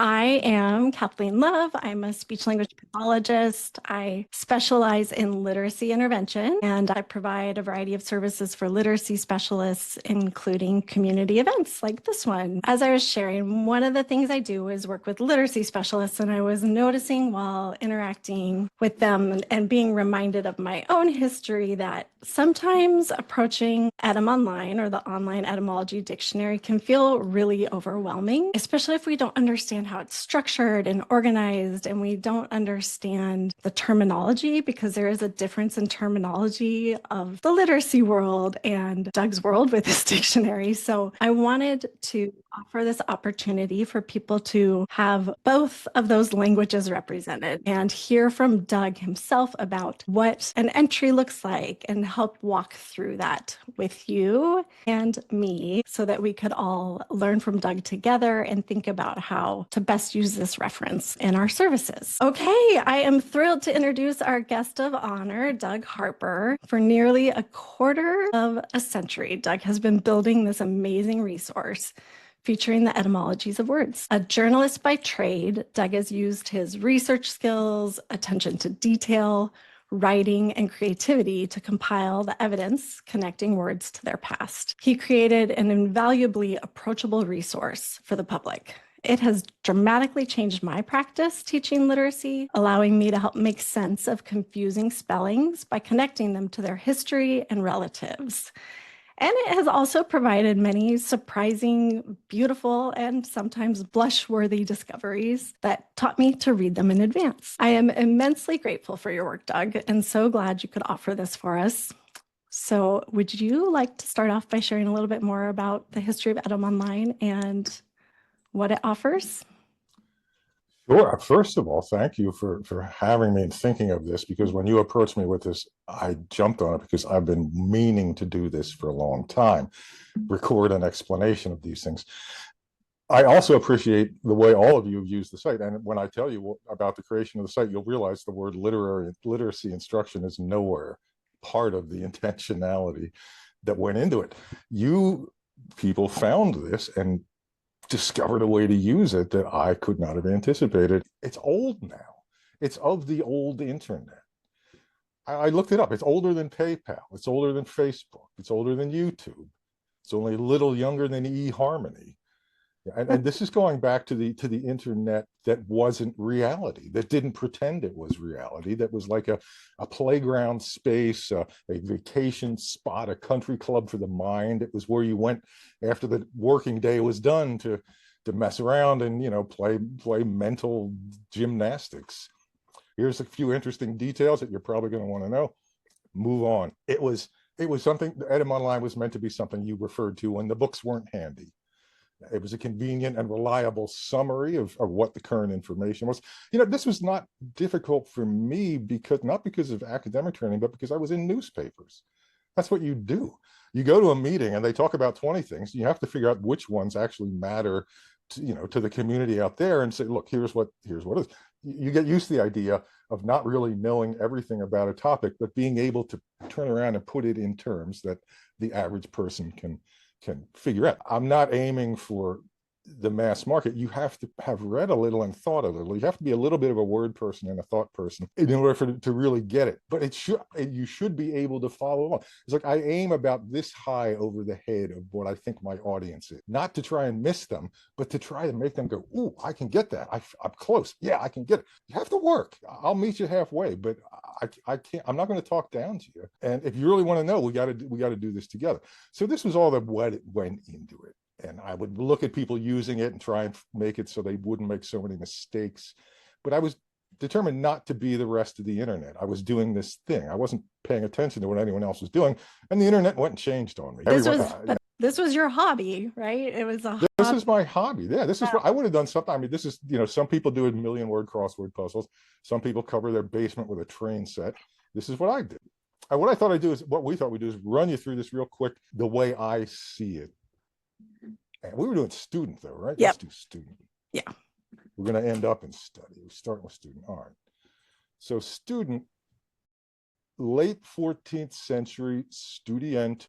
I am Kathleen Love. I'm a speech language pathologist. I specialize in literacy intervention, and I provide a variety of services for literacy specialists, including community events like this one. As I was sharing, one of the things I do is work with literacy specialists, and I was noticing while interacting with them and being reminded of my own history that sometimes approaching Etymonline or the Online Etymology Dictionary can feel really overwhelming, especially if we don't understand how it's structured and organized, and we don't understand the terminology, because there is a difference in terminology of the literacy world and Doug's world with this dictionary. So I wanted to offer this opportunity for people to have both of those languages represented and hear from Doug himself about what an entry looks like and help walk through that with you and me so that we could all learn from Doug together and think about how to best use this reference in our services. Okay, I am thrilled to introduce our guest of honor, Doug Harper. For nearly a quarter of a century, Doug has been building this amazing resource featuring the etymologies of words. A journalist by trade, Doug has used his research skills, attention to detail, writing, and creativity to compile the evidence connecting words to their past. He created an invaluably approachable resource for the public. It has dramatically changed my practice teaching literacy, allowing me to help make sense of confusing spellings by connecting them to their history and relatives. And it has also provided many surprising, beautiful, and sometimes blush-worthy discoveries that taught me to read them in advance. I am immensely grateful for your work, Doug, and so glad you could offer this for us. So would you like to start off by sharing a little bit more about the history of Etymmonline and what it offers? Sure. First of all, thank you for having me and thinking of this, because when you approached me with this, I jumped on it because I've been meaning to do this for a long time, record an explanation of these things. I also appreciate the way all of you have used the site. And when I tell you about the creation of the site, you'll realize the word literacy instruction is nowhere part of the intentionality that went into it. You people found this and discovered a way to use it that I could not have anticipated. It's old now. It's of the old internet. I looked it up. It's older than PayPal. It's older than Facebook. It's older than YouTube. It's only a little younger than eHarmony. And this is going back to the internet that wasn't reality, that didn't pretend it was reality, that was like a playground space, a vacation spot, a country club for the mind. It was where you went after the working day was done to mess around and play mental gymnastics. Here's a few interesting details that you're probably going to want to know. Move on. It was something. Etymmonline was meant to be something you referred to when the books weren't handy. It was a convenient and reliable summary of what the current information was. This was not difficult for me, not because of academic training, but because I was in newspapers. That's what you do. You go to a meeting and they talk about 20 things. You have to figure out which ones actually matter to the community out there and say, look, here's what it is. You get used to the idea of not really knowing everything about a topic, but being able to turn around and put it in terms that the average person can figure out. I'm not aiming for the mass market. You have to have read a little and thought a little. You have to be a little bit of a word person and a thought person in order to really get it. But you should be able to follow along. It's like I aim about this high over the head of what I think my audience is, not to try and miss them, but to try to make them go, ooh, I can get that. I'm close. Yeah, I can get it. You have to work. I'll meet you halfway, but I can't. I'm not going to talk down to you. And if you really want to know, we got to do this together. So this was all that went into it. And I would look at people using it and try and make it so they wouldn't make so many mistakes. But I was determined not to be the rest of the internet. I was doing this thing. I wasn't paying attention to what anyone else was doing. And the internet went and changed on me. This was your hobby, right? It was This is my hobby. Yeah, this is what I would have done something. I mean, this is, some people do a million-word crossword puzzles. Some people cover their basement with a train set. This is what I did. And what we thought we'd do is run you through this real quick, the way I see it. And we were doing student though, right? Yep. Let's do student. Yeah. We're going to end up in study. We're starting with student. All right. So student, late 14th century, studient,